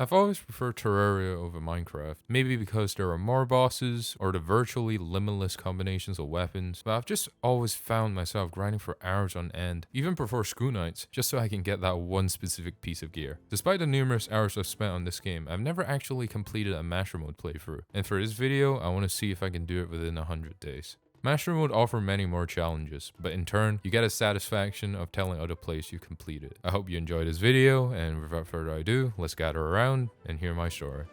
I've always preferred Terraria over Minecraft, maybe because there are more bosses or the virtually limitless combinations of weapons, but I've just always found myself grinding for hours on end, even before school nights, just so I can get that one specific piece of gear. Despite the numerous hours I've spent on this game, I've never actually completed a Master Mode playthrough, and for this video, I want to see if I can do it within 100 days. Master Mode offer many more challenges, but in turn, you get a satisfaction of telling other players you completed. I hope you enjoyed this video, and without further ado, let's gather around and hear my story.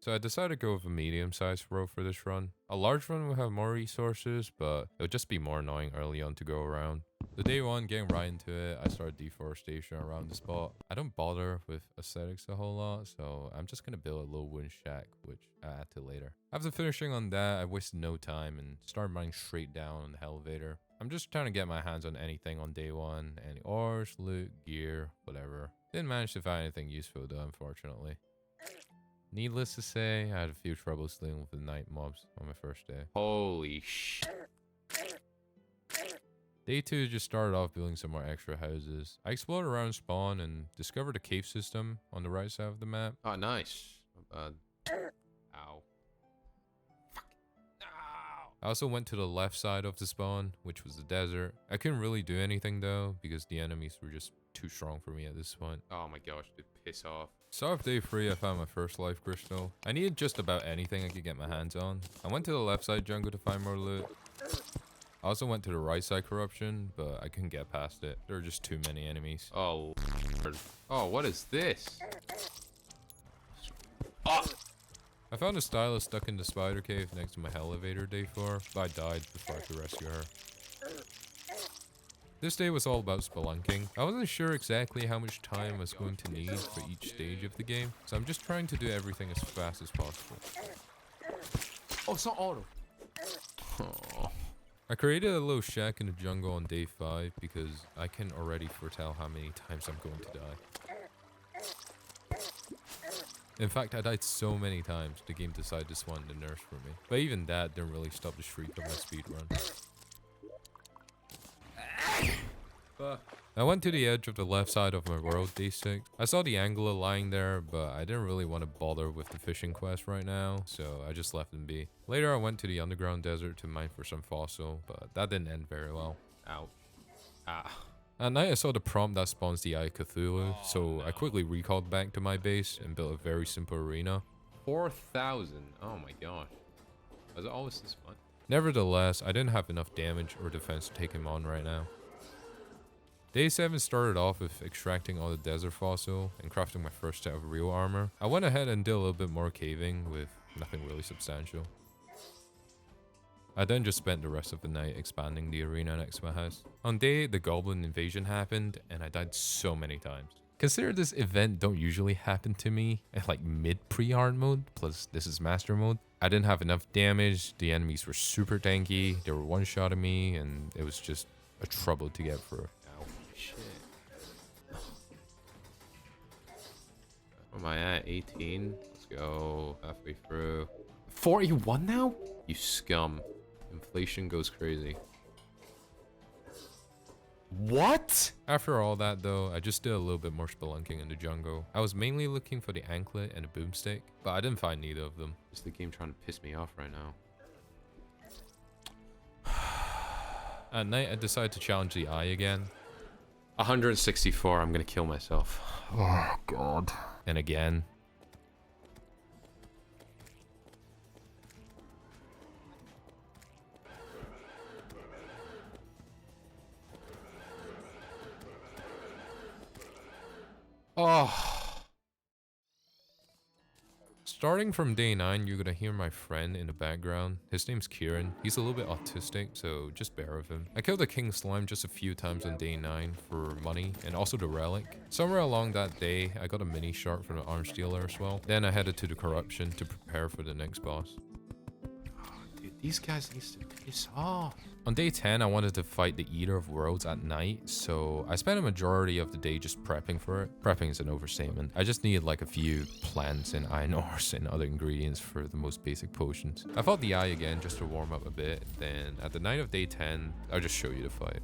So I decided to go with a medium-sized road for this run. A large run will have more resources, but it would just be more annoying early on to go around. The day one, getting right into it, I started deforestation around the spot. I don't bother with aesthetics a whole lot, so I'm just gonna build a little wooden shack, which I add to later. After finishing on that, I wasted no time and started mining straight down on the elevator. I'm just trying to get my hands on anything on day one, any ores, loot, gear, whatever. Didn't manage to find anything useful though, unfortunately. Needless to say, I had a few troubles dealing with the night mobs on my first day. Holy sh! Day 2 just started off building some more extra houses. I explored around spawn and discovered a cave system on the right side of the map. Oh, nice. Ow. Fuck. No. I also went to the left side of the spawn, which was the desert. I couldn't really do anything though, because the enemies were just too strong for me at this point. Oh my gosh, dude, piss off. So after day 3, I found my first life crystal. I needed just about anything I could get my hands on. I went to the left side jungle to find more loot. I also went to the right side corruption, but I couldn't get past it. There were just too many enemies. Oh, oh, what is this? Oh. I found a stylus stuck in the spider cave next to my elevator day 4, but I died before I could rescue her. This day was all about spelunking. I wasn't sure exactly how much time I was going to need for each stage of the game, so I'm just trying to do everything as fast as possible. Oh, it's not auto. Oh. I created a little shack in the jungle on day 5 because I can already foretell how many times I'm going to die. In fact, I died so many times the game decided to spawn the nurse for me. But even that didn't really stop the streak of my speedrun. I went to the edge of the left side of my world day 6. I saw the angler lying there, but I didn't really want to bother with the fishing quest right now, so I just left him be. Later I went to the underground desert to mine for some fossil, but that didn't end very well. Ouch. Ah. At night I saw the prompt that spawns the Eye of Cthulhu, so I quickly recalled back to my base and built a very simple arena. 4,000, oh my gosh. Was it always this fun? Nevertheless, I didn't have enough damage or defense to take him on right now. Day 7 started off with extracting all the desert fossil and crafting my first set of real armor. I went ahead and did a little bit more caving with nothing really substantial. I then just spent the rest of the night expanding the arena next to my house. On day 8, the goblin invasion happened and I died so many times. Consider this event don't usually happen to me at like mid pre-hard mode, plus this is master mode. I didn't have enough damage, the enemies were super tanky, they were one-shotting me, and it was just a trouble to get through. Shit. Where am I at? 18? Let's go. Halfway through. 41 now? You scum. Inflation goes crazy. What? After all that though, I just did a little bit more spelunking in the jungle. I was mainly looking for the anklet and the boomstick, but I didn't find neither of them. Is the game trying to piss me off right now? At night, I decided to challenge the eye again. 164, I'm gonna kill myself. Oh god. And again. Oh. Starting from day 9, you're gonna hear my friend in the background. His name's Kieran. He's a little bit autistic, so just bear with him. I killed the king slime just a few times on day 9 for money, and also the relic. Somewhere along that day, I got a mini shark from the arms dealer as well. Then I headed to the corruption to prepare for the next boss. Oh, dude, These guys need to piss off. On day 10, I wanted to fight the Eater of Worlds at night, so I spent a majority of the day just prepping for it. Prepping is an overstatement. I just needed like a few plants and iron ores and other ingredients for the most basic potions. I fought the Eye again just to warm up a bit, then at the night of day 10, I'll just show you the fight.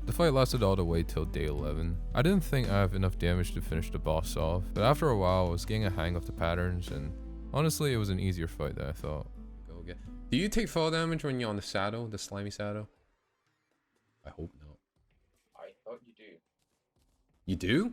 The fight lasted all the way till day 11. I didn't think I have enough damage to finish the boss off, but after a while I was getting a hang of the patterns, and honestly it was an easier fight than I thought. Go again. Do you take fall damage when you're on the saddle, the slimy saddle? I hope not. I thought you do. You do?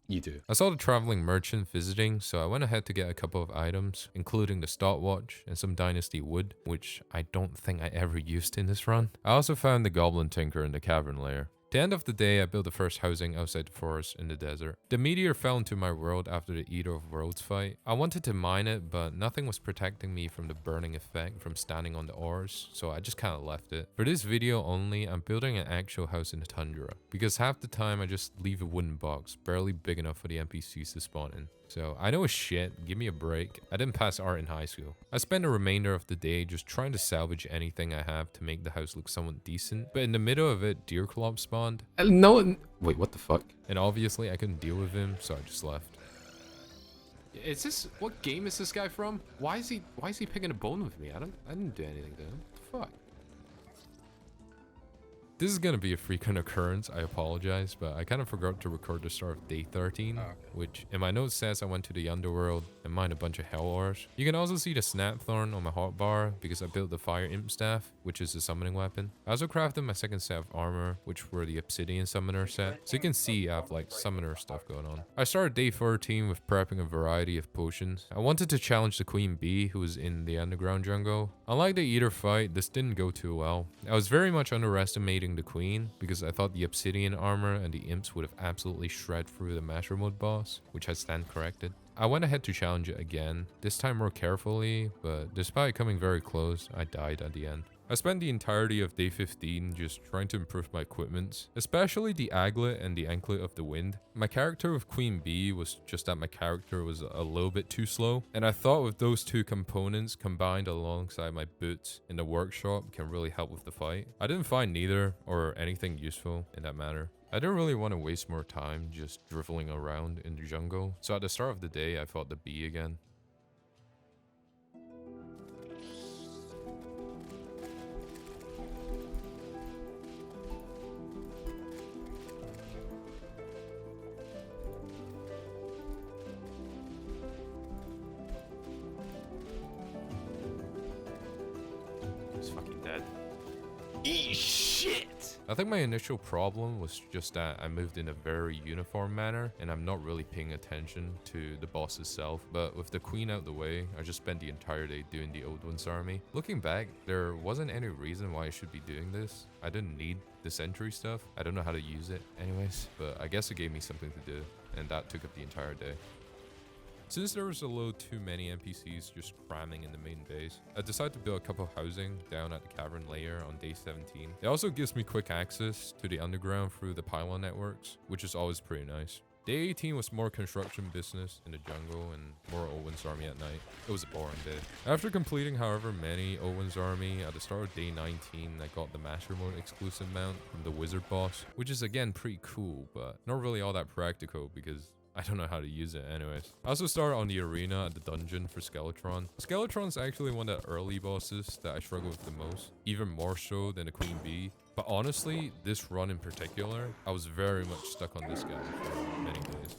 You do. I saw the traveling merchant visiting, so I went ahead to get a couple of items, including the stopwatch and some dynasty wood, which I don't think I ever used in this run. I also found the goblin tinker in the cavern lair. At the end of the day, I built the first housing outside the forest in the desert. The meteor fell into my world after the Eater of Worlds fight. I wanted to mine it, but nothing was protecting me from the burning effect from standing on the ores, so I just kind of left it. For this video only, I'm building an actual house in the tundra, because half the time I just leave a wooden box, barely big enough for the NPCs to spawn in. So I know it's shit, give me a break. I didn't pass art in high school. I spent the remainder of the day just trying to salvage anything I have to make the house look somewhat decent. But in the middle of it, Deer Club spawned. No, wait, what the fuck? And obviously I couldn't deal with him, so I just left. Is this, what game is this guy from? Why is he picking a bone with me? I didn't do anything to him. What the fuck? This is gonna be a frequent occurrence, I apologize, but I kind of forgot to record the start of day 13, which in my notes says I went to the underworld and mined a bunch of hell ores. You can also see the snapthorn on my hotbar because I built the fire imp staff, which is a summoning weapon. I also crafted my second set of armor, which were the obsidian summoner set, so you can see I have like summoner stuff going on. I started day 14 with prepping a variety of potions. I wanted to challenge the queen bee who was in the underground jungle. Unlike the eater fight, this didn't go too well. I was very much underestimating the queen because I thought the obsidian armor and the imps would have absolutely shred through the master mode boss, which I stand corrected. I went ahead to challenge it again, this time more carefully, but despite coming very close, I died at the end. I spent the entirety of day 15 just trying to improve my equipment, especially the aglet and the anklet of the wind. My character with Queen Bee was just that my character was a little bit too slow, and I thought with those two components combined alongside my boots in the workshop can really help with the fight. I didn't find neither or anything useful in that matter. I didn't really want to waste more time just dribbling around in the jungle, so at the start of the day I fought the bee again. He's fucking dead. Shit! I think my initial problem was just that I moved in a very uniform manner and I'm not really paying attention to the boss itself, but with the queen out the way, I just spent the entire day doing the Old One's army. Looking back, there wasn't any reason why I should be doing this. I didn't need the sentry stuff. I don't know how to use it anyways, but I guess it gave me something to do, and that took up the entire day. Since there was a little too many NPCs just cramming in the main base, I decided to build a couple of housing down at the cavern layer on day 17. It also gives me quick access to the underground through the pylon networks, which is always pretty nice. Day 18 was more construction business in the jungle and more Owen's army at night. It was a boring day. After completing however many Owen's army, at the start of day 19, I got the Master Mode exclusive mount from the wizard boss, which is again pretty cool, but not really all that practical because I don't know how to use it anyways. I also started on the arena at the dungeon for Skeletron. Skeletron's actually one of the early bosses that I struggle with the most, even more so than the Queen Bee. But honestly, this run in particular, I was very much stuck on this guy for many days.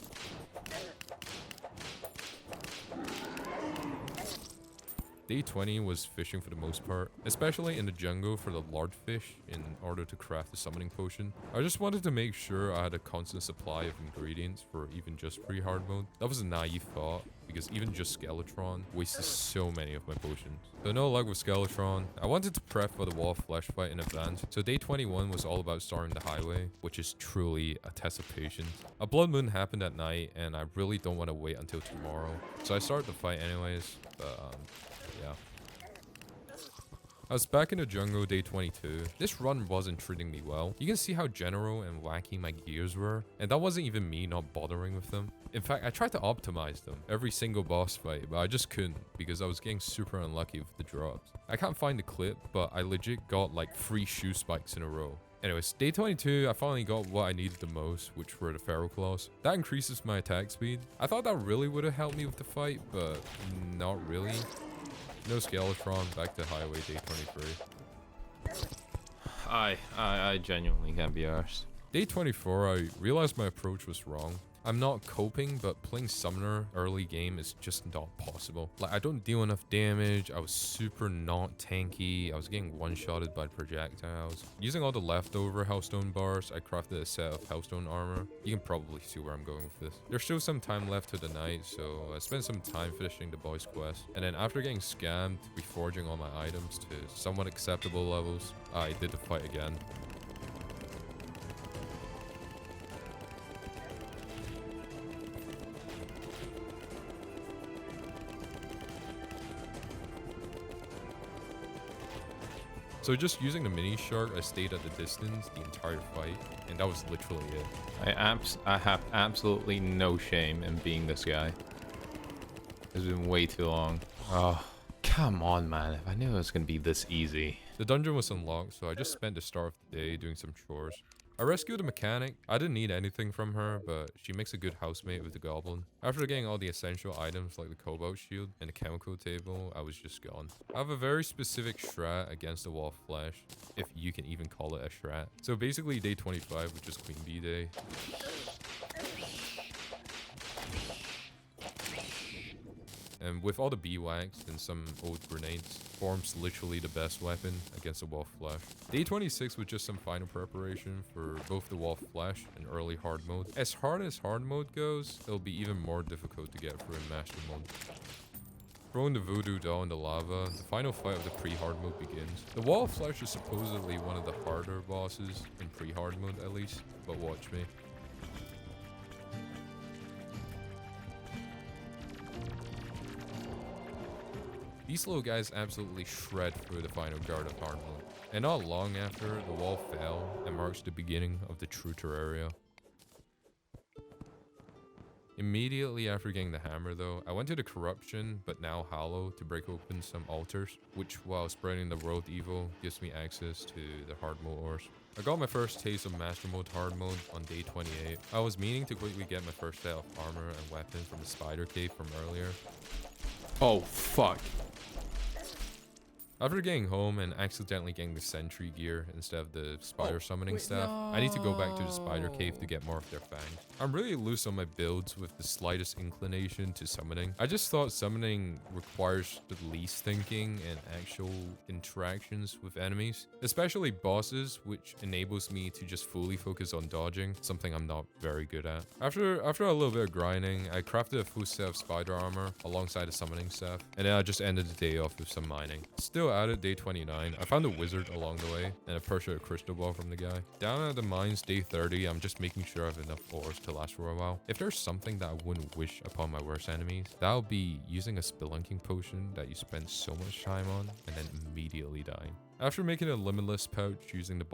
Day 20 was fishing for the most part, especially in the jungle for the large fish in order to craft the summoning potion. I just wanted to make sure I had a constant supply of ingredients for even just pre-hard mode. That was a naive thought, because even just Skeletron wasted so many of my potions. So no luck with Skeletron. I wanted to prep for the Wall of Flesh fight in advance, so day 21 was all about starting the highway, which is truly a test of patience. A blood moon happened at night, and I really don't want to wait until tomorrow. So I started the fight anyways, but yeah. I was back in the jungle day 22. This run wasn't treating me well. You can see how general and wacky my gears were, and that wasn't even me not bothering with them. In fact, I tried to optimize them every single boss fight, but I just couldn't because I was getting super unlucky with the drops. I can't find the clip, but I legit got like 3 shoe spikes in a row. Anyways, day 22, I finally got what I needed the most, which were the Feral Claws. That increases my attack speed. I thought that really would have helped me with the fight, but not really. No Skeletron, back to highway day 23. I genuinely can't be arsed. Day 24, I realized my approach was wrong. I'm not coping, but playing Summoner early game is just not possible. Like, I don't deal enough damage, I was super not tanky, I was getting one-shotted by projectiles. Using all the leftover Hellstone bars, I crafted a set of Hellstone armor. You can probably see where I'm going with this. There's still some time left to the night, so I spent some time finishing the boys quest. And then after getting scammed, reforging all my items to somewhat acceptable levels, I did the fight again. So just using the mini shark, I stayed at the distance the entire fight, and that was literally it. I have absolutely no shame in being this guy. It's been way too long. Oh, come on, man. If I knew it was gonna be this easy. The dungeon was unlocked, so I just spent the start of the day doing some chores. I rescued a mechanic. I didn't need anything from her, but she makes a good housemate with the goblin. After getting all the essential items like the cobalt shield and the chemical table, I was just gone. I have a very specific strat against the Wall of Flesh, if you can even call it a strat. So basically day 25, which is Queen Bee Day. And with all the bee wax and some old grenades, forms literally the best weapon against the Wall of Flesh. Day 26 was just some final preparation for both the Wall of Flesh and early hard mode. As hard mode goes, it'll be even more difficult to get through in Master Mode. Throwing the voodoo doll in the lava, the final fight of the pre-hard mode begins. The Wall of Flesh is supposedly one of the harder bosses in pre-hard mode at least, but watch me. These little guys absolutely shred through the final guard of hard mode. And not long after, the wall fell and marks the beginning of the true Terraria. Immediately after getting the hammer though, I went to the Corruption, but now Hollow, to break open some altars, which while spreading the world evil, gives me access to the hard mode ores. I got my first taste of Master Mode hard mode on day 28. I was meaning to quickly get my first set of armor and weapon from the spider cave from earlier. Oh, fuck. After getting home and accidentally getting the sentry gear instead of the spider summoning staff, I need to go back to the spider cave to get more of their fangs. I'm really loose on my builds with the slightest inclination to summoning. I just thought summoning requires the least thinking and actual interactions with enemies, especially bosses, which enables me to just fully focus on dodging, something I'm not very good at. After a little bit of grinding, I crafted a full set of spider armor alongside a summoning staff, and then I just ended the day off with some mining. Still at it, day 29, I found a wizard along the way and a purchased crystal ball from the guy. Down at the mines, day 30, I'm just making sure I have enough ores to last for a while. If there's something that I wouldn't wish upon my worst enemies, that would be using a spelunking potion that you spend so much time on and then immediately dying. After making a limitless pouch using the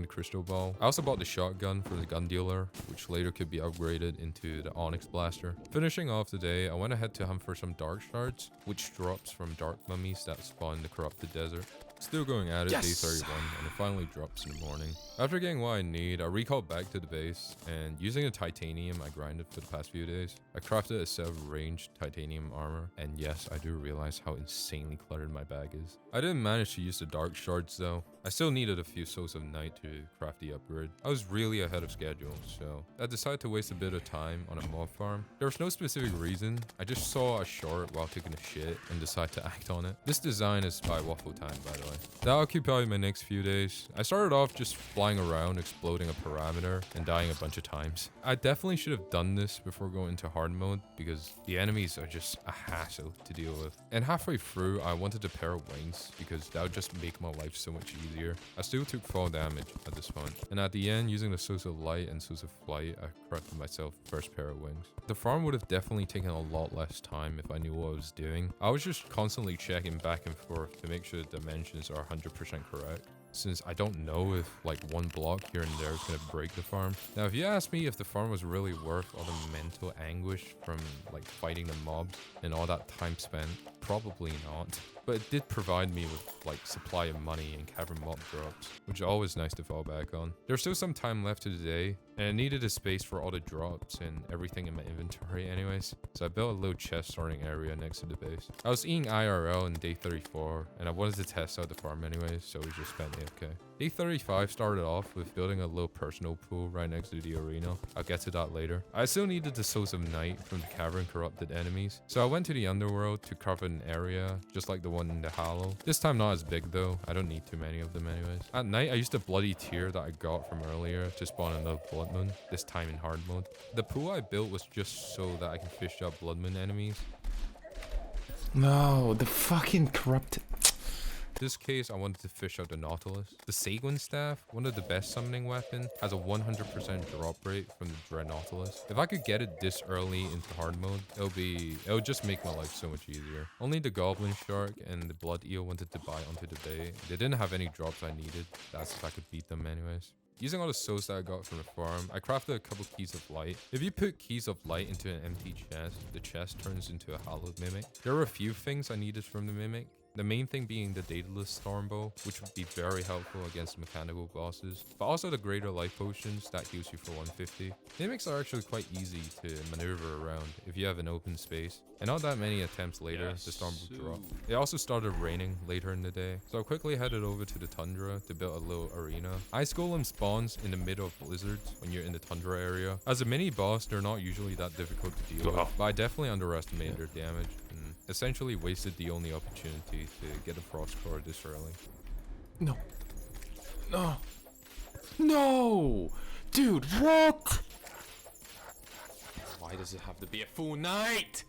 crystal ball, I also bought the shotgun for the gun dealer, which later could be upgraded into the onyx blaster. Finishing off the day, I went ahead to hunt for some dark shards, which drops from dark mummies that spawn in the corrupted desert. Still going at it, Yes! day 31, and it finally drops in the morning. After getting what I need, I recalled back to the base, and using a titanium I grinded for the past few days, I crafted a set of ranged titanium armor, and yes, I do realize how insanely cluttered my bag is. I didn't manage to use the dark shards though. I still needed a few souls of night to craft the upgrade. I was really ahead of schedule, so I decided to waste a bit of time on a mob farm. There was no specific reason, I just saw a short while taking a shit and decided to act on it. This design is by Waffle Time, by the way. That occupied my next few days. I started off just flying around, exploding a parameter, and dying a bunch of times. I definitely should have done this before going into hard mode, because the enemies are just a hassle to deal with. And halfway through, I wanted to pair wings, because that would just make my life so much easier. I still took fall damage at this point. And at the end, using the Source of Light and Source of Flight, I crafted myself first pair of wings. The farm would have definitely taken a lot less time if I knew what I was doing. I was just constantly checking back and forth to make sure the dimensions are 100% correct, since I don't know if like one block here and there is going to break the farm. Now, if you ask me if the farm was really worth all the mental anguish from like fighting the mobs and all that time spent, probably not. But it did provide me with like supply of money and cavern mob drops, which is always nice to fall back on. There's still some time left to the day, and I needed a space for all the drops and everything in my inventory anyways, so I built a little chest sorting area next to the base. I was eating IRL in day 34, and I wanted to test out the farm anyways, so we just spent AFK. Day 35 started off with building a little personal pool right next to the arena. I'll get to that later. I still needed the Souls of Night from the cavern corrupted enemies, so I went to the underworld to cover an area just like the one in the Hollow. This time not as big though, I don't need too many of them anyways. At night I used a bloody tear that I got from earlier to spawn another blood moon, this time in hard mode. The pool I built was just so that I can fish out blood moon enemies. No, the fucking corrupt... This case, I wanted to fish out the Nautilus. The Seguin Staff, one of the best summoning weapons, has a 100% drop rate from the Dread Nautilus. If I could get it this early into hard mode, it'll just make my life so much easier. Only the Goblin Shark and the Blood Eel wanted to buy onto the bay. They didn't have any drops I needed. That's if I could beat them anyways. Using all the souls that I got from the farm, I crafted a couple keys of light. If you put keys of light into an empty chest, the chest turns into a hallowed mimic. There were a few things I needed from the mimic. The main thing being the Daedalus Stormbow, which would be very helpful against mechanical bosses, but also the greater life potions that heals you for 150. Mimics are actually quite easy to maneuver around if you have an open space, and not that many attempts later, the Stormbow dropped. It also started raining later in the day, so I quickly headed over to the tundra to build a little arena. Ice Golem spawns in the middle of blizzards when you're in the tundra area. As a mini boss, they're not usually that difficult to deal with, but I definitely underestimated their damage. Essentially wasted the only opportunity to get a frost core this early. No. No. No! Dude, what? Why does it have to be a full night?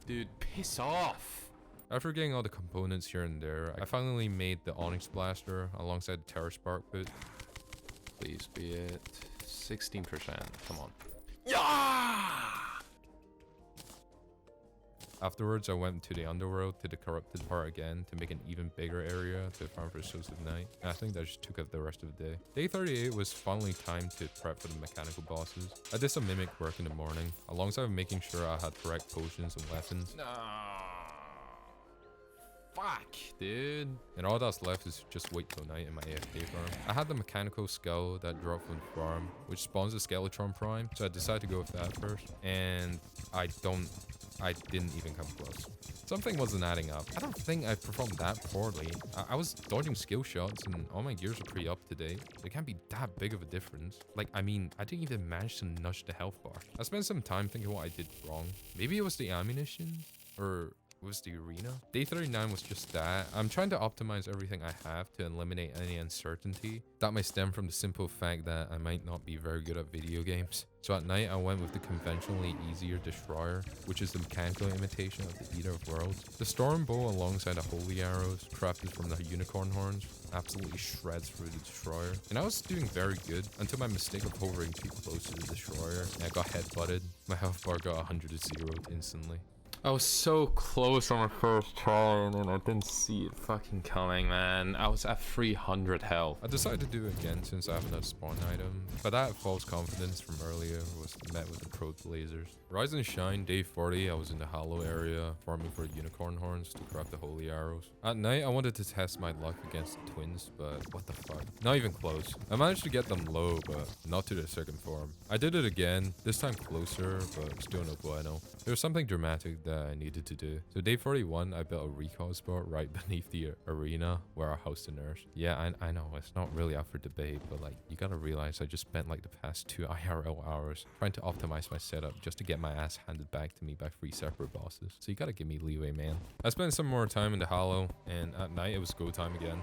Dude, piss off. After getting all the components here and there, I finally made the Onyx Blaster alongside the Terra Spark Pit. Please be it. 16%. Come on. Yeah! Afterwards, I went to the underworld to the corrupted part again to make an even bigger area to farm for Souls of Night, and I think that just took up the rest of the day. Day 38 was finally time to prep for the mechanical bosses. I did some mimic work in the morning, alongside making sure I had correct potions and weapons. No. Fuck, dude. And all that's left is just wait till night in my AFK farm. I had the mechanical skull that dropped from the farm, which spawns a Skeletron Prime, so I decided to go with that first, and I didn't even come close. Something wasn't adding up. I don't think I performed that poorly. I was dodging skill shots and all my gears are pretty up to date. There can't be that big of a difference. Like, I mean, I didn't even manage to nudge the health bar. I spent some time thinking what I did wrong. Maybe it was the ammunition, or was the arena. Day 39 was just that. I'm trying to optimize everything I have to eliminate any uncertainty. That might stem from the simple fact that I might not be very good at video games. So at night I went with the conventionally easier Destroyer, which is the mechanical imitation of the Eater of Worlds. The Storm Bow alongside the Holy Arrows, crafted from the Unicorn Horns, absolutely shreds through the Destroyer. And I was doing very good until my mistake of hovering too close to the Destroyer and I got headbutted. My health bar got 100 to 0 instantly. I was so close on my first try and then I didn't see it fucking coming, man. I was at 300 health. I decided to do it again since I have another spawn item, but that false confidence from earlier was met with the pro lasers. Rise and Shine, day 40, I was in the hollow area, farming for unicorn horns to craft the holy arrows. At night, I wanted to test my luck against the twins, but what the fuck? Not even close. I managed to get them low, but not to the second form. I did it again, this time closer, but still no bueno. There was something dramatic that I needed to do. So day 41, I built a recall spot right beneath the arena where I host the nurse. Yeah, I know, it's not really up for debate, but like, you gotta realize I just spent like the past 2 IRL hours trying to optimize my setup just to get my ass handed back to me by 3 separate bosses. So you gotta give me leeway, man. I spent some more time in the hollow, and at night it was go time again.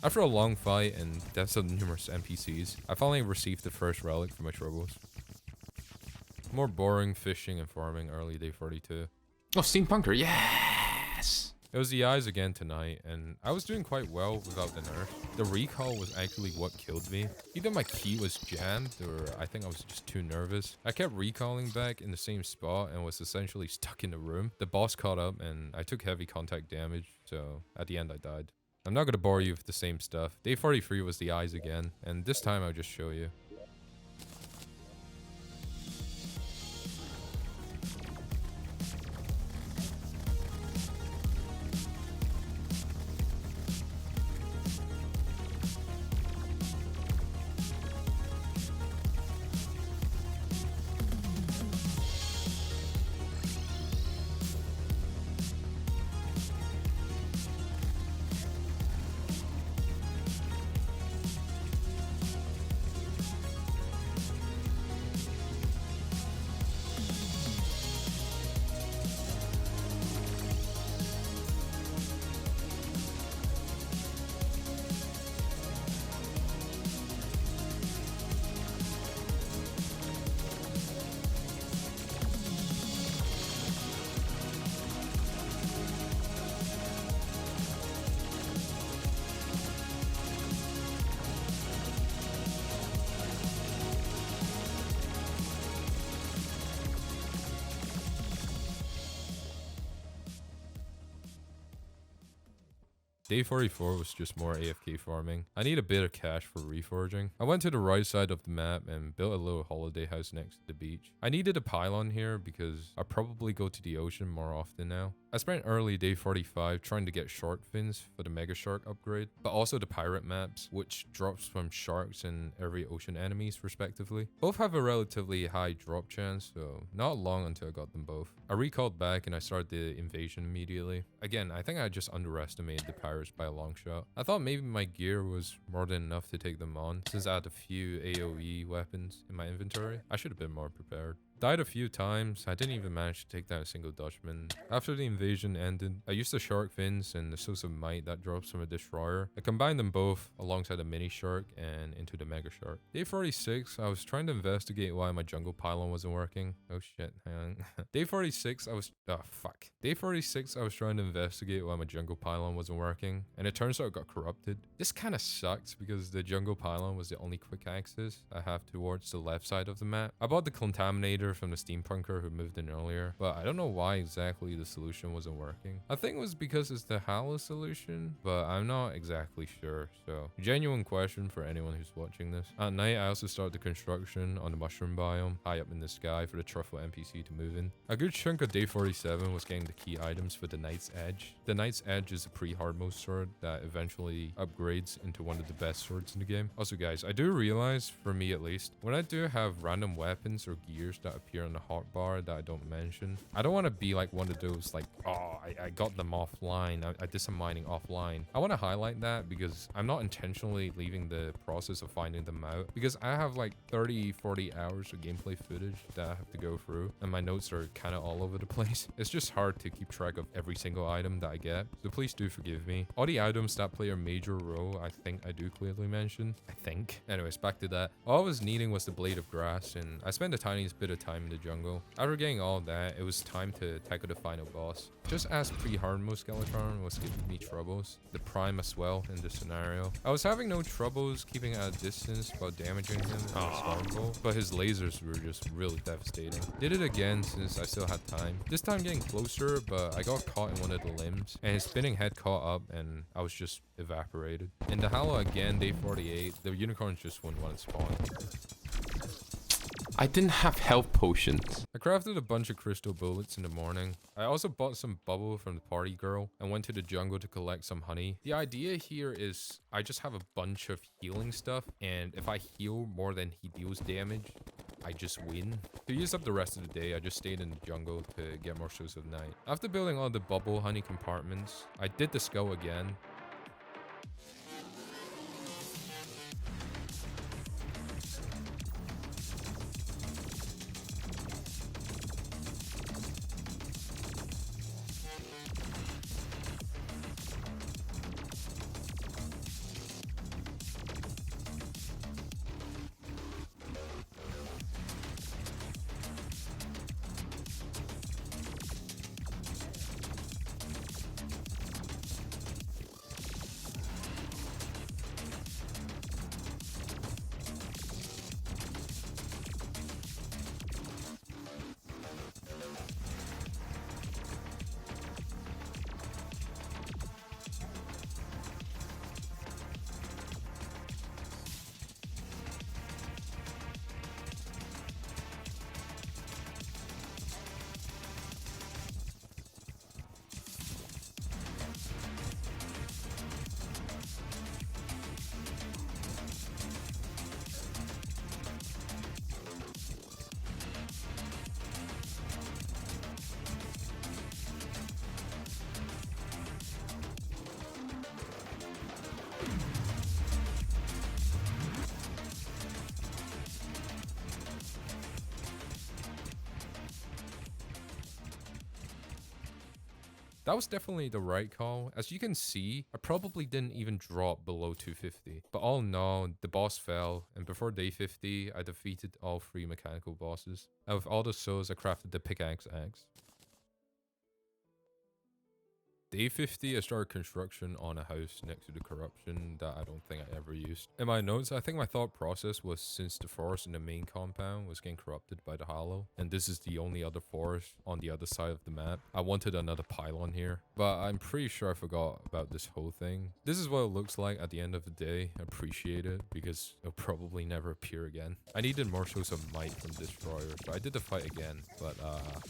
After a long fight and deaths of numerous NPCs, I finally received the first relic for my troubles. More boring fishing and farming early day 42. Oh, Steampunker, yes! It was the eyes again tonight, and I was doing quite well without the nerf. The recall was actually what killed me. Either my key was jammed, or I think I was just too nervous. I kept recalling back in the same spot and was essentially stuck in the room. The boss caught up, and I took heavy contact damage, so at the end I died. I'm not going to bore you with the same stuff. Day 43 was the eyes again, and this time I'll just show you. Day 44 was just more AFK farming. I need a bit of cash for reforging. I went to the right side of the map and built a little holiday house next to the beach. I needed a pylon here because I probably go to the ocean more often now. I spent early day 45 trying to get shark fins for the mega shark upgrade, but also the pirate maps, which drops from sharks and every ocean enemies respectively. Both have a relatively high drop chance, so not long until I got them both. I recalled back and I started the invasion immediately. Again, I think I just underestimated the pirates by a long shot. I thought maybe my gear was more than enough to take them on, since I had a few AoE weapons in my inventory. I should have been more prepared. Died a few times. I didn't even manage to take down a single Dutchman. After the invasion ended, I used the shark fins and the source of might that drops from a destroyer. I combined them both alongside a mini shark and into the mega shark. Day 46, I was trying to investigate why my jungle pylon wasn't working. Oh shit, hang on. Day 46, Day 46, I was trying to investigate why my jungle pylon wasn't working, and it turns out it got corrupted. This kind of sucks because the jungle pylon was the only quick access I have towards the left side of the map. I bought the contaminator here from the steampunker who moved in earlier, but I don't know why exactly the solution wasn't working. I think it was because it's the Halo solution, but I'm not exactly sure. So genuine question for anyone who's watching this. At night, I also started the construction on the mushroom biome high up in the sky for the truffle NPC to move in. A good chunk of day 47 was getting the key items for the Knight's Edge. The Knight's Edge is a pre-Hardmode sword that eventually upgrades into one of the best swords in the game. Also guys, I do realize, for me at least, when I do have random weapons or gears that appear on the hotbar that I don't mention, I don't want to be like one of those like, oh, I got them offline, I did some mining offline. I want to highlight that because I'm not intentionally leaving the process of finding them out, because I have like 30-40 hours of gameplay footage that I have to go through, and my notes are kind of all over the place. It's just hard to keep track of every single item that I get, so please do forgive me. All the items that play a major role, I think I do clearly mention. I think. Anyways, back to that. All I was needing was the blade of grass, and I spent the tiniest bit of time in the jungle. After getting all that, it was time to tackle the final boss. Just as Pre-Hardmode Skeleton was giving me troubles, the Prime as well in this scenario. I was having no troubles keeping at a distance while damaging him in the stormbolt, but his lasers were just really devastating. Did it again since I still had time. This time getting closer, but I got caught in one of the limbs, and his spinning head caught up, and I was just evaporated. In the Halo again, day 48, the unicorns just wouldn't want to spawn. I didn't have health potions. I crafted a bunch of crystal bullets in the morning. I also bought some bubble from the party girl and went to the jungle to collect some honey. The idea here is I just have a bunch of healing stuff, and if I heal more than he deals damage, I just win. To use up the rest of the day, I just stayed in the jungle to get more shows of night. After building all the bubble honey compartments, I did the skull again. That was definitely the right call. As you can see, I probably didn't even drop below 250. But all in all, the boss fell, and before day 50, I defeated all 3 mechanical bosses. And with all the souls, I crafted the pickaxe axe. Day 50, I started construction on a house next to the corruption that I don't think I ever used. In my notes, I think my thought process was since the forest in the main compound was getting corrupted by the Hollow, and this is the only other forest on the other side of the map, I wanted another pylon here. But I'm pretty sure I forgot about this whole thing. This is what it looks like at the end of the day. I appreciate it because it'll probably never appear again. I needed more shows of might from Destroyer, so I did the fight again, but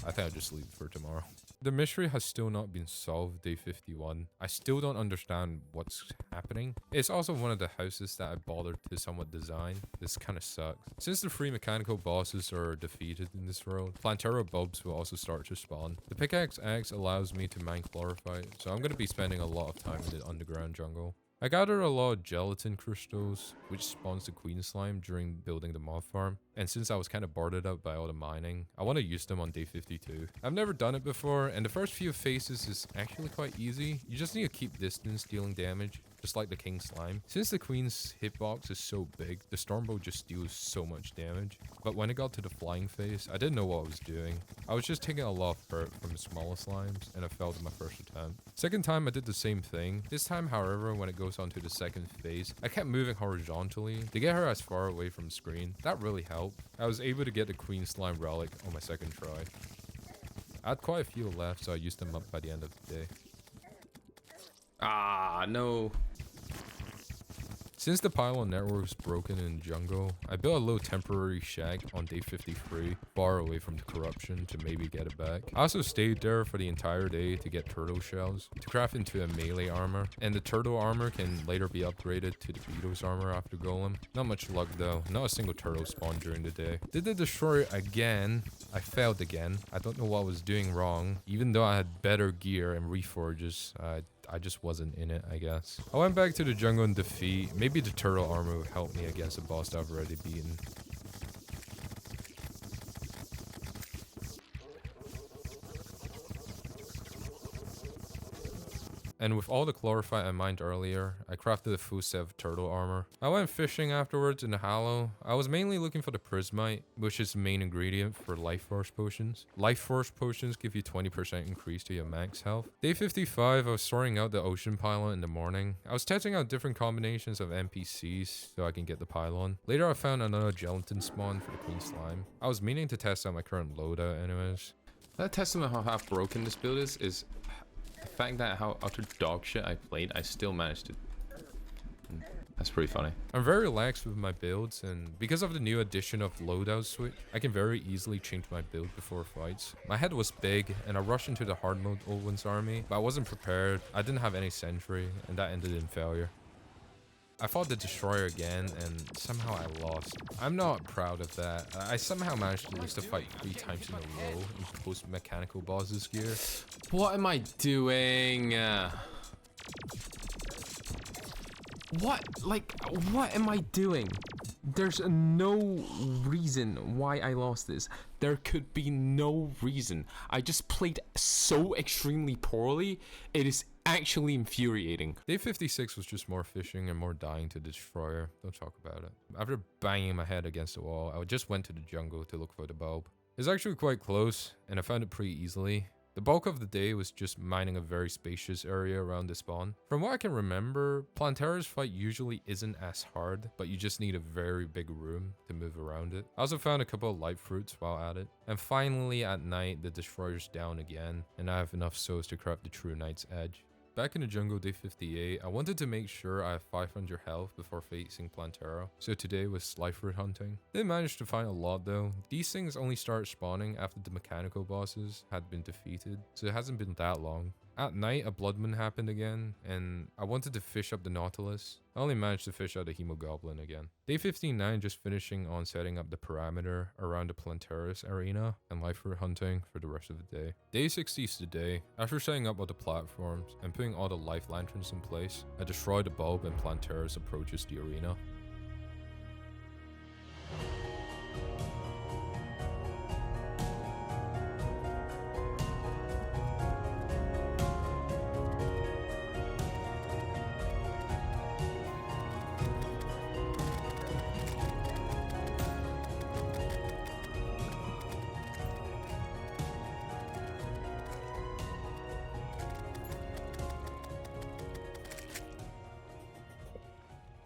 I think I'll just leave it for tomorrow. The mystery has still not been solved day 51. I still don't understand what's happening. It's also one of the houses that I bothered to somewhat design. This kind of sucks. Since the 3 mechanical bosses are defeated in this world, Plantera bulbs will also start to spawn. The pickaxe axe allows me to mine chlorophyte, so I'm going to be spending a lot of time in the underground jungle. I gathered a lot of gelatin crystals, which spawns the queen slime during building the mob farm. And since I was kind of boarded up by all the mining, I want to use them on day 52. I've never done it before, and the first few phases is actually quite easy. You just need to keep distance dealing damage, just like the king slime. Since the queen's hitbox is so big, the stormbow just deals so much damage. But when it got to the flying phase, I didn't know what I was doing. I was just taking a lot of hurt from the smaller slimes, and I failed in my first attempt. Second time I did the same thing. This time, however, when it goes on to the second phase, I kept moving horizontally to get her as far away from the screen. That really helped. help, I was able to get the Queen Slime Relic on my second try. I had quite a few left, so I used them up by the end of the day. Ah, no. Since the pylon network was broken in the jungle, I built a little temporary shack on day 53, far away from the corruption to maybe get it back. I also stayed there for the entire day to get turtle shells, to craft into a melee armor, and the turtle armor can later be upgraded to the beetle's armor after Golem. Not much luck though, not a single turtle spawned during the day. Did the destroyer again. I failed again. I don't know what I was doing wrong. Even though I had better gear and reforges, I just wasn't in it, I guess. I went back to the jungle in defeat. Maybe the turtle armor would help me against a boss that I've already beaten. And with all the chlorophyte I mined earlier, I crafted a full set of turtle armor. I went fishing afterwards in the Hollow. I was mainly looking for the prismite, which is the main ingredient for life force potions. Life force potions give you 20% increase to your max health. Day 55, I was sorting out the ocean pylon in the morning. I was testing out different combinations of NPCs so I can get the pylon. Later I found another gelatin spawn for the queen slime. I was meaning to test out my current loadout anyways. That testament how half broken this build is the fact that how utter dog shit I played, I still managed to... That's pretty funny. I'm very relaxed with my builds, and because of the new addition of loadout switch, I can very easily change my build before fights. My head was big, and I rushed into the hard mode Olwen's army, but I wasn't prepared. I didn't have any sentry, and that ended in failure. I fought the destroyer again, and somehow I lost. I'm not proud of that. I somehow managed to lose the fight 3 times in a row in post-mechanical bosses gear. What am I doing? What am I doing? There's no reason why I lost this. There could be no reason. I just played so extremely poorly. It is actually infuriating. Day 56 was just more fishing and more dying to the destroyer. Don't talk about it. After banging my head against the wall, I just went to the jungle to look for the bulb. It's actually quite close, and I found it pretty easily. The bulk of the day was just mining a very spacious area around the spawn. From what I can remember, Plantera's fight usually isn't as hard, but you just need a very big room to move around it. I also found a couple of light fruits while at it. And finally at night, the destroyer's down again, and I have enough souls to craft the true Knight's Edge. Back in the jungle day 58, I wanted to make sure I have 500 health before facing Plantera, so today was life fruit hunting. Didn't manage to find a lot though. These things only start spawning after the mechanical bosses had been defeated, so it hasn't been that long. At night, a blood moon happened again, and I wanted to fish up the Nautilus. I only managed to fish out the Hemogoblin again. Day 59, just finishing on setting up the parameter around the Plantera's arena and life fruit hunting for the rest of the day. Day 60 is today. After setting up all the platforms and putting all the life lanterns in place, I destroy the bulb and Plantera's approaches the arena.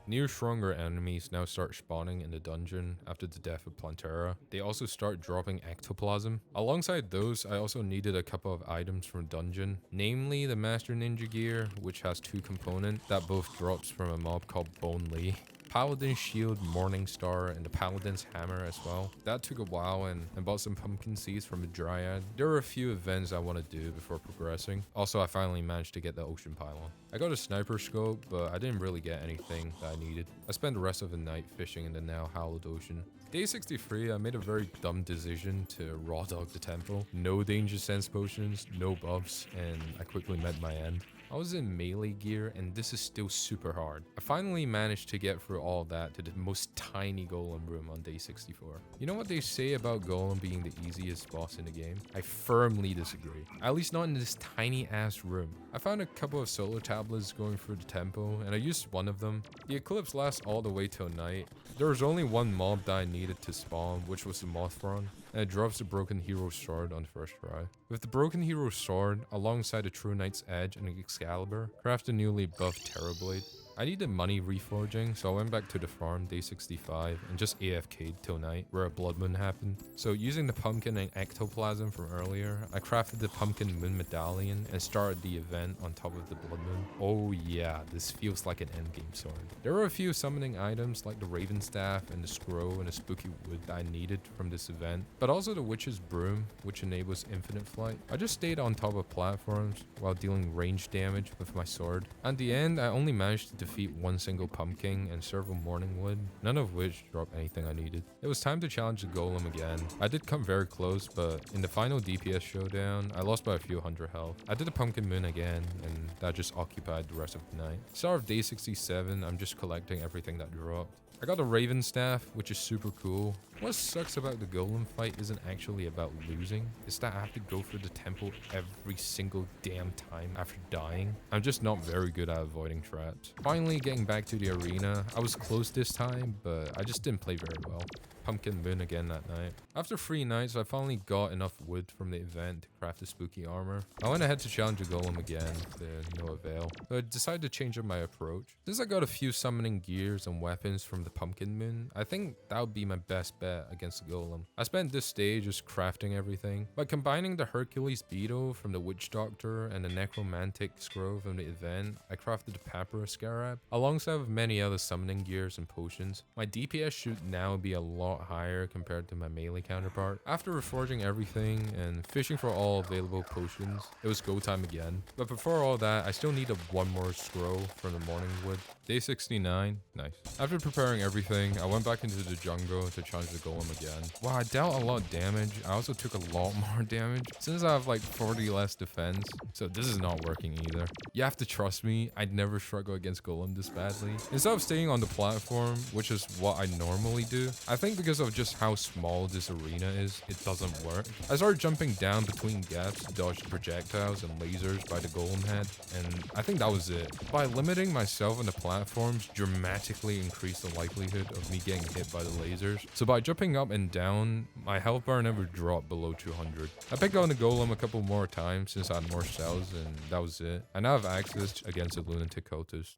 New stronger enemies now start spawning in the dungeon after the death of Plantera. They also start dropping ectoplasm. Alongside those, I also needed a couple of items from dungeon, namely the Master Ninja gear, which has 2 components that both drops from a mob called Bone Lee. Paladin's shield, Morning Star, and the Paladin's hammer as well. That took a while and bought some pumpkin seeds from a dryad. There were a few events I want to do before progressing. Also, I finally managed to get the ocean pylon. I got a sniper scope, but I didn't really get anything that I needed. I spent the rest of the night fishing in the now hallowed ocean. Day 63, I made a very dumb decision to raw dog the temple. No danger sense potions, no buffs, and I quickly met my end. I was in melee gear, and this is still super hard. I finally managed to get through all that to the most tiny golem room on day 64. You know what they say about golem being the easiest boss in the game? I firmly disagree. At least not in this tiny ass room. I found a couple of solar tablets going through the temple, and I used one of them. The eclipse lasts all the way till night. There was only one mob that I needed to spawn, which was the Mothron, and it drops the Broken Hero Sword on the first try. With the Broken Hero Sword, alongside the True Knight's Edge and Excalibur, craft the newly buffed Terrorblade. I needed money reforging, so I went back to the farm day 65 and just AFK'd till night where a blood moon happened. So using the pumpkin and ectoplasm from earlier, I crafted the pumpkin moon medallion and started the event on top of the blood moon. Oh yeah, this feels like an endgame sword. There were a few summoning items like the raven staff and the scroll and the spooky wood that I needed from this event, but also the witch's broom, which enables infinite flight. I just stayed on top of platforms while dealing range damage with my sword. At the end, I only managed to defeat one single pumpkin and several morning wood, none of which dropped anything I needed. It was time to challenge the golem again. I did come very close, but in the final DPS showdown, I lost by a few hundred health. I did the pumpkin moon again, and that just occupied the rest of the night. Start of day 67, I'm just collecting everything that dropped. I got a raven staff, which is super cool. What sucks about the golem fight isn't actually about losing, it's that I have to go through the temple every single damn time after dying. I'm just not very good at avoiding traps. Finally getting back to the arena, I was close this time, but I just didn't play very well. Pumpkin moon again that night. After 3 nights, I finally got enough wood from the event to craft the spooky armor. I went ahead to challenge the golem again, to no avail. So I decided to change up my approach. Since I got a few summoning gears and weapons from the pumpkin moon, I think that would be my best bet against the golem. I spent this stage just crafting everything. By combining the Hercules beetle from the witch doctor and the necromantic scroll from the event, I crafted the papyrus scarab, alongside with many other summoning gears and potions. My DPS should now be a lot higher compared to my melee counterpart. After reforging everything and fishing for all available potions, it was go time again. But before all that, I still needed one more scroll from the morning wood. Day 69, nice. After preparing everything, I went back into the jungle to challenge the golem again. Wow, I dealt a lot of damage. I also took a lot more damage since I have like 40 less defense, so this is not working either. You have to trust me, I'd never struggle against golem this badly. Instead of staying on the platform, which is what I normally do, I think because of just how small this arena is, it doesn't work. I started jumping down between gaps to dodge the projectiles and lasers by the golem head, and I think that was it. By limiting myself on the platforms dramatically increased the likelihood of me getting hit by the lasers. So by jumping up and down, my health bar never dropped below 200. I picked on the golem a couple more times since I had more cells, and that was it. I now have access against the lunatic cultist.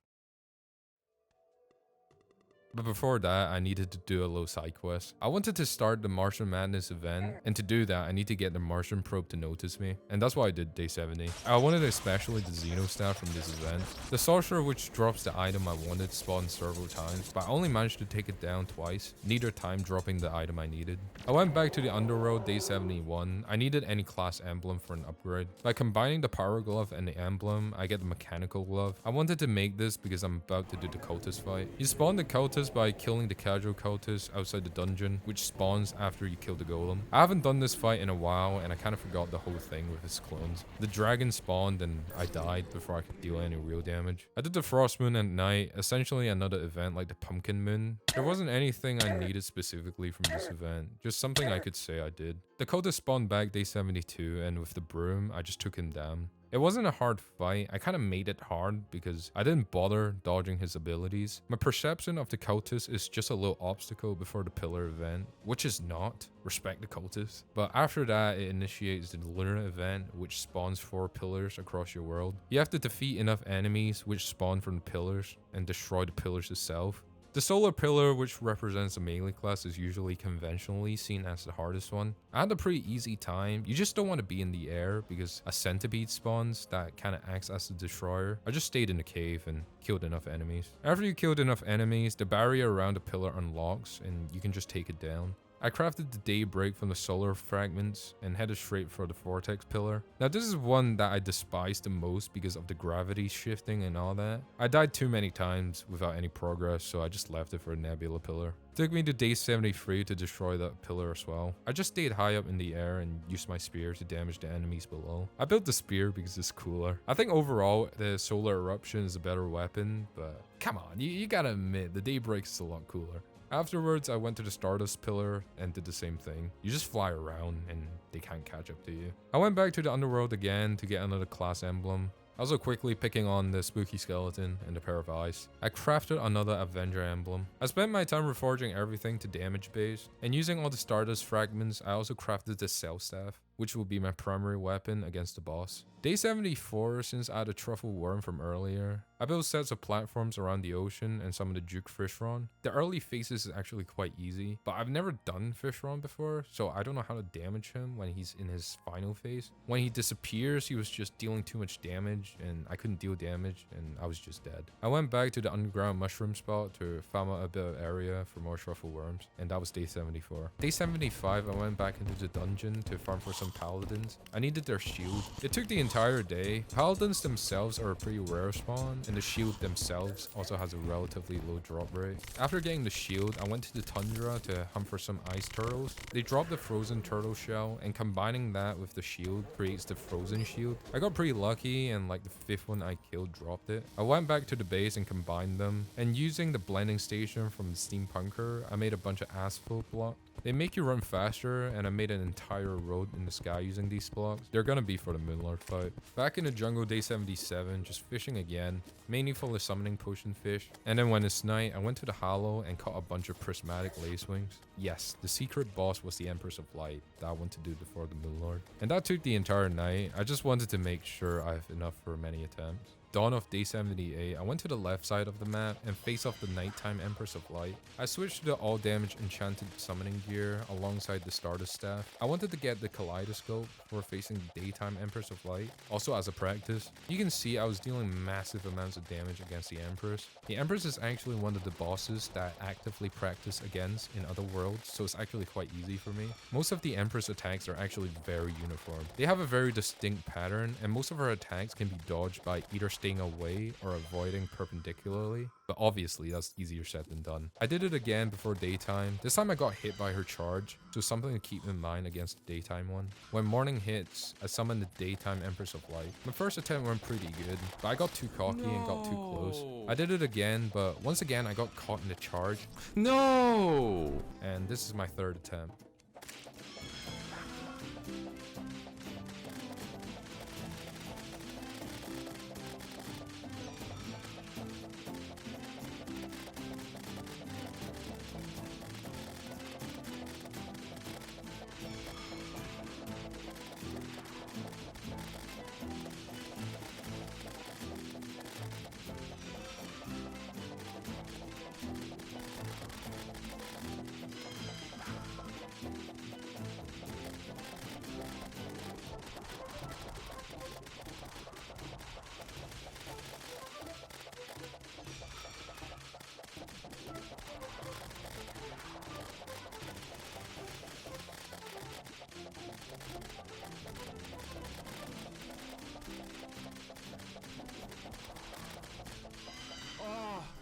But before that, I needed to do a little side quest. I wanted to start the Martian Madness event, and to do that, I need to get the Martian probe to notice me, and that's why I did day 70. I wanted especially the Xeno staff from this event. The sorcerer which drops the item I wanted spawned several times, but I only managed to take it down twice, neither time dropping the item I needed. I went back to the Underworld day 71. I needed any class emblem for an upgrade. By combining the Power Glove and the emblem, I get the Mechanical Glove. I wanted to make this because I'm about to do the cultist fight. You spawn the cultist by killing the casual cultist outside the dungeon, which spawns after you kill the golem. I haven't done this fight in a while, and I kind of forgot the whole thing with his clones. The dragon spawned and I died before I could deal any real damage. I did the Frost Moon at night, essentially another event like the Pumpkin Moon. There wasn't anything I needed specifically from this event, just something I could say I did. The cultist spawned back day 72, and with the broom, I just took him down. It wasn't a hard fight. I kind of made it hard because I didn't bother dodging his abilities. My perception of the cultist is just a little obstacle before the pillar event, which is not. Respect the cultist. But after that, it initiates the lunar event, which spawns 4 pillars across your world. You have to defeat enough enemies which spawn from the pillars and destroy the pillars itself. The solar pillar, which represents a melee class, is usually conventionally seen as the hardest one. I had a pretty easy time. You just don't want to be in the air because a centipede spawns that kind of acts as the destroyer. I just stayed in the cave and killed enough enemies. After you killed enough enemies, the barrier around the pillar unlocks and you can just take it down. I crafted the Daybreak from the solar fragments and headed straight for the vortex pillar. Now this is one that I despise the most because of the gravity shifting and all that. I died too many times without any progress, so I just left it for a nebula pillar. It took me to day 73 to destroy that pillar as well. I just stayed high up in the air and used my spear to damage the enemies below. I built the spear because it's cooler. I think overall the solar eruption is a better weapon, but come on, you gotta admit the Daybreak is a lot cooler. Afterwards, I went to the Stardust Pillar and did the same thing. You just fly around and they can't catch up to you. I went back to the Underworld again to get another class emblem. Also quickly picking on the spooky skeleton and the pair of eyes. I crafted another Avenger emblem. I spent my time reforging everything to damage base, and using all the Stardust fragments, I also crafted the Cell Staff. which will be my primary weapon against the boss. Day 74, since I had a truffle worm from earlier, I built sets of platforms around the ocean and some of the Juke Fishron. The early phases is actually quite easy, but I've never done Fishron before, so I don't know how to damage him when he's in his final phase. When he disappears, he was just dealing too much damage, and I couldn't deal damage, and I was just dead. I went back to the underground mushroom spot to farm out a bit of area for more truffle worms, and that was day 74. Day 75, I went back into the dungeon to farm for some paladins. I needed their shield. It took the entire day. Paladins themselves are a pretty rare spawn, and the shield themselves also has a relatively low drop rate. After getting the shield, I went to the tundra to hunt for some ice turtles. They drop the frozen turtle shell, and combining that with the shield creates the frozen shield. I got pretty lucky, and like the fifth one I killed dropped it. I went back to the base and combined them, and using the blending station from the steampunker, I made a bunch of asphalt blocks. They make you run faster, and I made an entire road in the sky using these blocks. They're gonna be for the Moonlord fight. Back in the jungle day 77, just fishing again, mainly for the summoning potion fish. And then when it's night, I went to the hollow and caught a bunch of prismatic lacewings. Yes, the secret boss was the Empress of Light that I want to do before the Moonlord. And that took the entire night. I just wanted to make sure I have enough for many attempts. Dawn of day 78, I went to the left side of the map and face off the nighttime Empress of Light. I switched to the all damage enchanted summoning gear alongside the Stardust Staff. I wanted to get the Kaleidoscope for facing the daytime Empress of Light, also as a practice. You can see I was dealing massive amounts of damage against the Empress. The Empress is actually one of the bosses that I actively practice against in other worlds, so it's actually quite easy for me. Most of the Empress attacks are actually very uniform. They have a very distinct pattern, and most of her attacks can be dodged by either staying away or avoiding perpendicularly, but obviously that's easier said than done. I did it again before daytime. This time I got hit by her charge, so something to keep in mind against the daytime one. When morning hits, I summon the daytime Empress of Light. My first attempt went pretty good, but I got too cocky and got too close. I did it again, but once again I got caught in the charge. No! And this is my third attempt.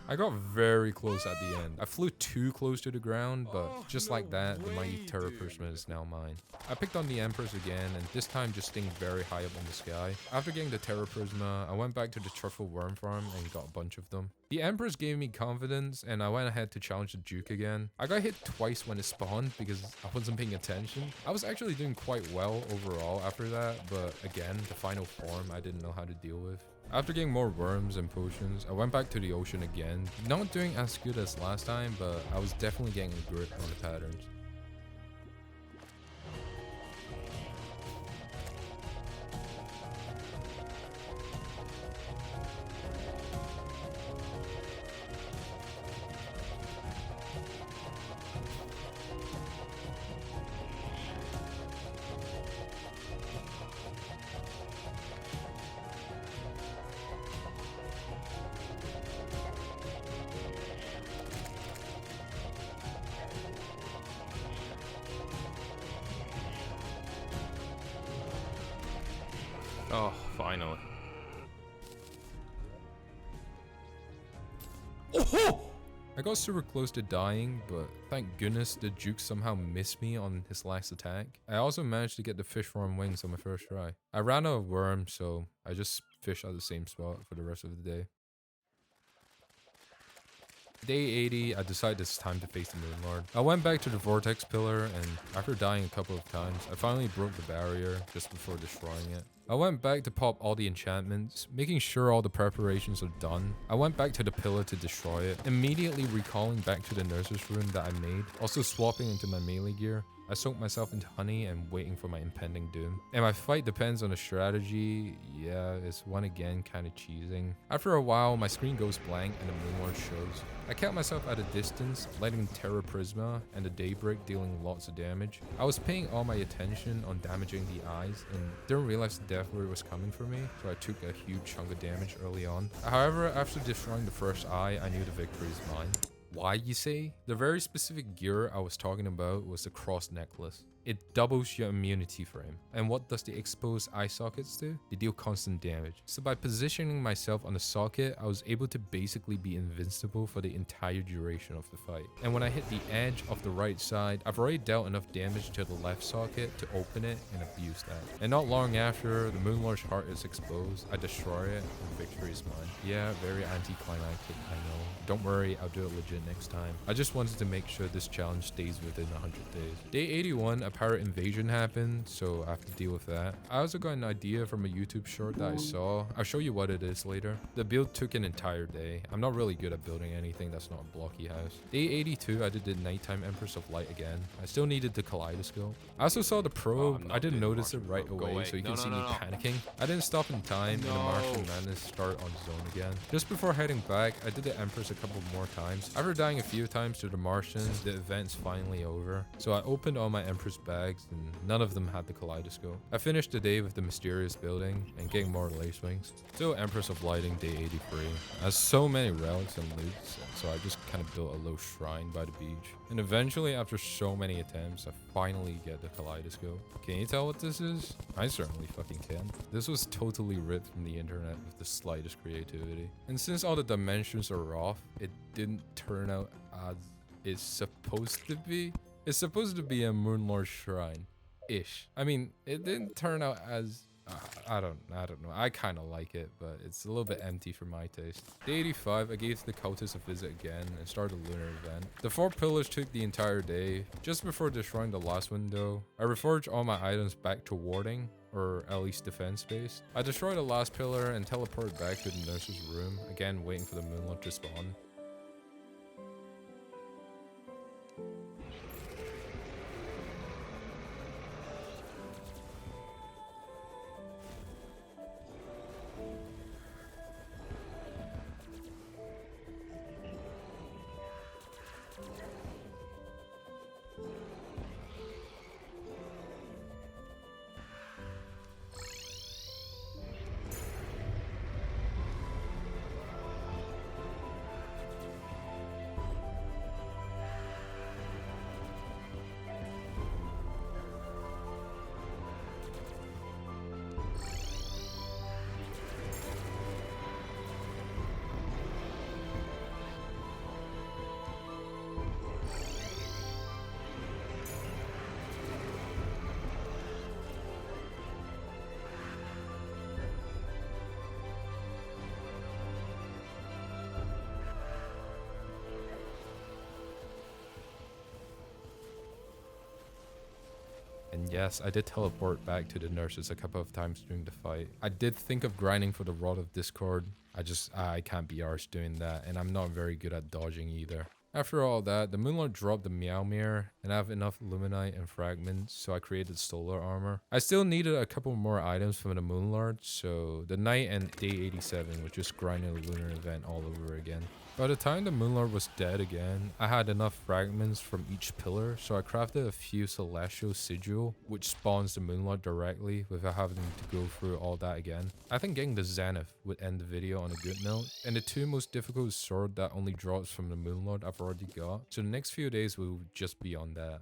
I got very close at the end. I flew too close to the ground, but just like that, the mighty Terra Prisma is now mine. I picked on the Empress again, and this time just staying very high up in the sky. After getting the Terra Prisma, I went back to the Truffle Worm Farm and got a bunch of them. The Empress gave me confidence, and I went ahead to challenge the Duke again. I got hit twice when it spawned because I wasn't paying attention. I was actually doing quite well overall after that, but again, the final form I didn't know how to deal with. After getting more worms and potions, I went back to the ocean again. Not doing as good as last time, but I was definitely getting a grip on the patterns. Oh, finally. Oh! I got super close to dying, but thank goodness the Duke somehow missed me on his last attack. I also managed to get the fish worm wings on my first try. I ran out of worms, so I just fished at the same spot for the rest of the day. Day 80, I decided it's time to face the Moonlord. I went back to the Vortex Pillar, and after dying a couple of times, I finally broke the barrier just before destroying it. I went back to pop all the enchantments, making sure all the preparations are done. I went back to the pillar to destroy it, immediately recalling back to the nurse's room that I made, also swapping into my melee gear. I soaked myself into honey and waiting for my impending doom. And my fight depends on the strategy. Yeah, it's one again kind of cheesing. After a while, my screen goes blank and the Moonlord shows. I kept myself at a distance, letting Terra Prisma and the Daybreak dealing lots of damage. I was paying all my attention on damaging the eyes and didn't realize the death word was coming for me, so I took a huge chunk of damage early on. However, after destroying the first eye, I knew the victory is mine. Why, you say? The very specific gear I was talking about was the cross necklace. It doubles your immunity frame. And what does the exposed eye sockets do? They deal constant damage. So by positioning myself on the socket, I was able to basically be invincible for the entire duration of the fight. And when I hit the edge of the right side, I've already dealt enough damage to the left socket to open it and abuse that. And not long after, the Moonlord's heart is exposed, I destroy it, and victory is mine. Yeah, very anticlimactic, I know. Don't worry, I'll do it legit next time. I just wanted to make sure this challenge stays within 100 days. Day 81, a pirate invasion happened, so I have to deal with that. I also got an idea from a YouTube short that I saw. I'll show you what it is later. The build took an entire day. I'm not really good at building anything that's not a blocky house. Day 82, I did the nighttime Empress of Light again. I still needed the kaleidoscope. I also saw the probe. I didn't notice it right away, so you can see me panicking. I didn't stop in time, and the Martian Madness started on zone again. Just before heading back, I did the Empress a couple more times. After dying a few times to the Martians, the event's finally over. So I opened all my Empress bags and none of them had the kaleidoscope. I finished the day with the mysterious building and getting more lace wings. Still Empress of Lighting day 83. I have so many relics and loots, so I just kind of built a low shrine by the beach. And eventually, after so many attempts, I finally get the kaleidoscope. Can you tell what this is? I certainly fucking can. This was totally ripped from the internet with the slightest creativity. And since all the dimensions are off, it didn't turn out as it's supposed to be. It's supposed to be a Moonlord shrine-ish. I mean, it didn't turn out as... I don't know. I kind of like it, but it's a little bit empty for my taste. Day 85, I gave the cultists a visit again and started a lunar event. The 4 pillars took the entire day. Just before destroying the last window, I reforged all my items back to warding, or at least defense based. I destroyed the last pillar and teleported back to the nurse's room, again waiting for the Moonlord to spawn. And yes, I did teleport back to the nurses a couple of times during the fight. I did think of grinding for the Rod of Discord. I can't be arsed doing that, and I'm not very good at dodging either. After all that, the Moonlord dropped the Meow Mirror, and I have enough Luminite and Fragments, so I created Solar Armor. I still needed a couple more items from the Moonlord, so the night and day 87 was just grinding the lunar event all over again. By the time the Moonlord was dead again, I had enough fragments from each pillar, so I crafted a few Celestial Sigil, which spawns the Moonlord directly without having to go through all that again. I think getting the Zenith would end the video on a good note, and the 2 most difficult sword that only drops from the Moonlord I've already got, so the next few days will just be on that.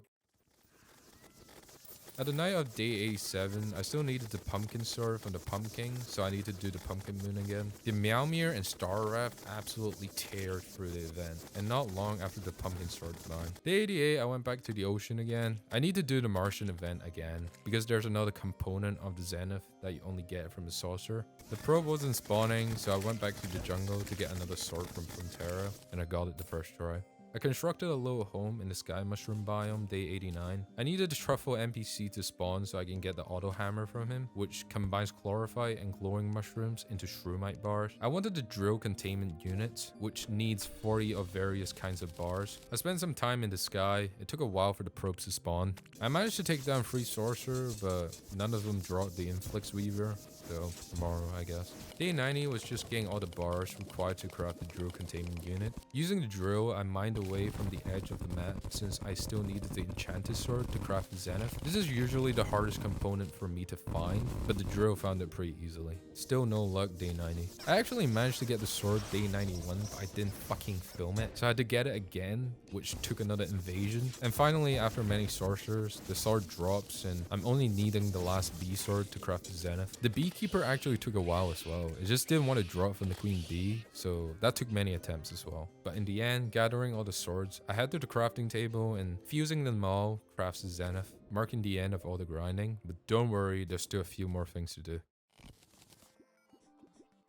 At the night of day 87, I still needed the Pumpkin Sword from the Pumpkin, so I need to do the Pumpkin Moon again. The Meowmere and Star Wrath absolutely tear through the event, and not long after the Pumpkin Sword gone. Day 88, I went back to the ocean again. I need to do the Martian event again, because there's another component of the Zenith that you only get from the Sorcerer. The probe wasn't spawning, so I went back to the jungle to get another sword from Terra, and I got it the first try. I constructed a little home in the sky mushroom biome day 89. I needed the truffle NPC to spawn so I can get the auto hammer from him, which combines chlorophyte and glowing mushrooms into shroomite bars. I wanted the drill containment units, which needs 40 of various kinds of bars. I spent some time in the sky. It took a while for the probes to spawn. I managed to take down 3 sorcerer, but none of them dropped the influx weaver, so tomorrow I guess. Day 90 was just getting all the bars required to craft the drill containment unit. Using the drill, I mined away from the edge of the map since I still needed the enchanted sword to craft the Zenith. This is usually the hardest component for me to find, but the drill found it pretty easily. Still no luck day 90. I actually managed to get the sword day 91, but I didn't fucking film it, so I had to get it again, which took another invasion. And finally, after many sorcerers, the sword drops and I'm only needing the last bee sword to craft the Zenith. The beekeeper actually took a while as well. It just didn't want to drop from the queen bee, so that took many attempts as well. But in the end, gathering all the swords, I head to the crafting table and fusing them all crafts the Zenith, marking the end of all the grinding. But don't worry, there's still a few more things to do.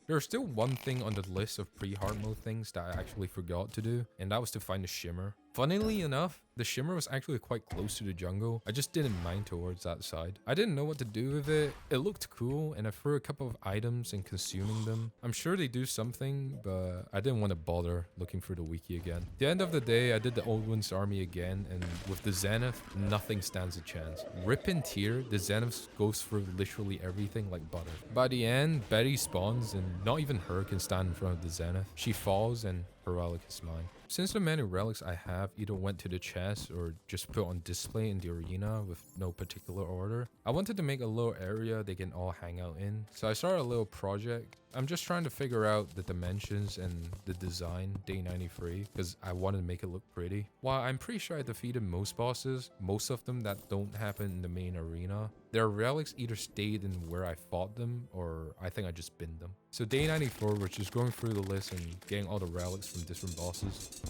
There's still one thing on the list of pre-Hardmode things that I actually forgot to do, and that was to find the shimmer. Funnily enough, the shimmer was actually quite close to the jungle. I just didn't mind towards that side. I didn't know what to do with it. It looked cool, and I threw a couple of items and consuming them. I'm sure they do something, but I didn't want to bother looking for the wiki again. At the end of the day, I did the Old One's army again, and with the Zenith, nothing stands a chance. Rip in tier, the Zenith goes through literally everything like butter. By the end, Betty spawns, and not even her can stand in front of the Zenith. She falls, and her relic is mine. Since the many relics I have either went to the chest or just put on display in the arena with no particular order, I wanted to make a little area they can all hang out in. So I started a little project. I'm just trying to figure out the dimensions and the design day 93 because I wanted to make it look pretty. While I'm pretty sure I defeated most bosses, most of them that don't happen in the main arena, their relics either stayed in where I fought them or I think I just binned them. So day 94, we're just going through the list and getting all the relics from different bosses.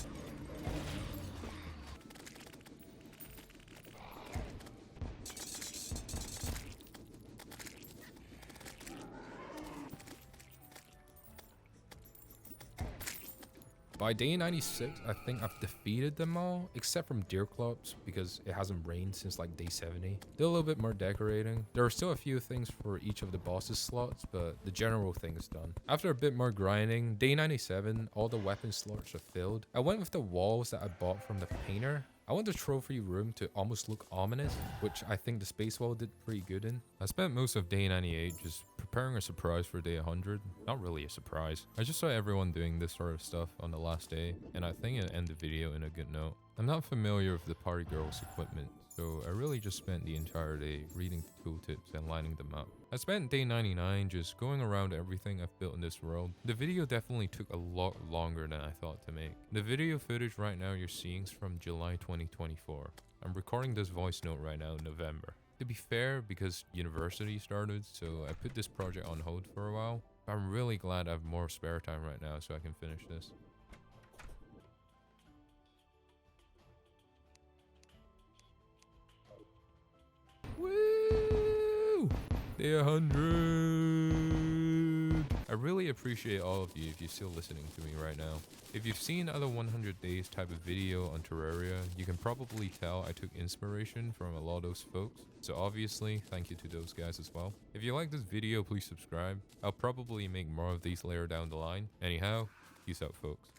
By day 96, I think I've defeated them all, except from Deerclops, because it hasn't rained since like day 70. Did a little bit more decorating. There are still a few things for each of the bosses slots, but the general thing is done. After a bit more grinding, day 97, all the weapon slots are filled. I went with the walls that I bought from the painter. I want the trophy room to almost look ominous, which I think the space wall did pretty good in. I spent most of day 98 just preparing a surprise for day 100. Not really a surprise. I just saw everyone doing this sort of stuff on the last day, and I think it'll end the video in a good note. I'm not familiar with the party girl's equipment, so I really just spent the entire day reading tooltips and lining them up. I spent day 99 just going around everything I've built in this world. The video definitely took a lot longer than I thought to make. The video footage right now you're seeing is from July 2024. I'm recording this voice note right now in November. To be fair, because university started, so I put this project on hold for a while. But I'm really glad I have more spare time right now so I can finish this. Woo! Day 100! I really appreciate all of you if you're still listening to me right now. If you've seen other 100 days type of video on Terraria, you can probably tell I took inspiration from a lot of those folks. So obviously, thank you to those guys as well. If you like this video, please subscribe. I'll probably make more of these later down the line. Anyhow, peace out folks.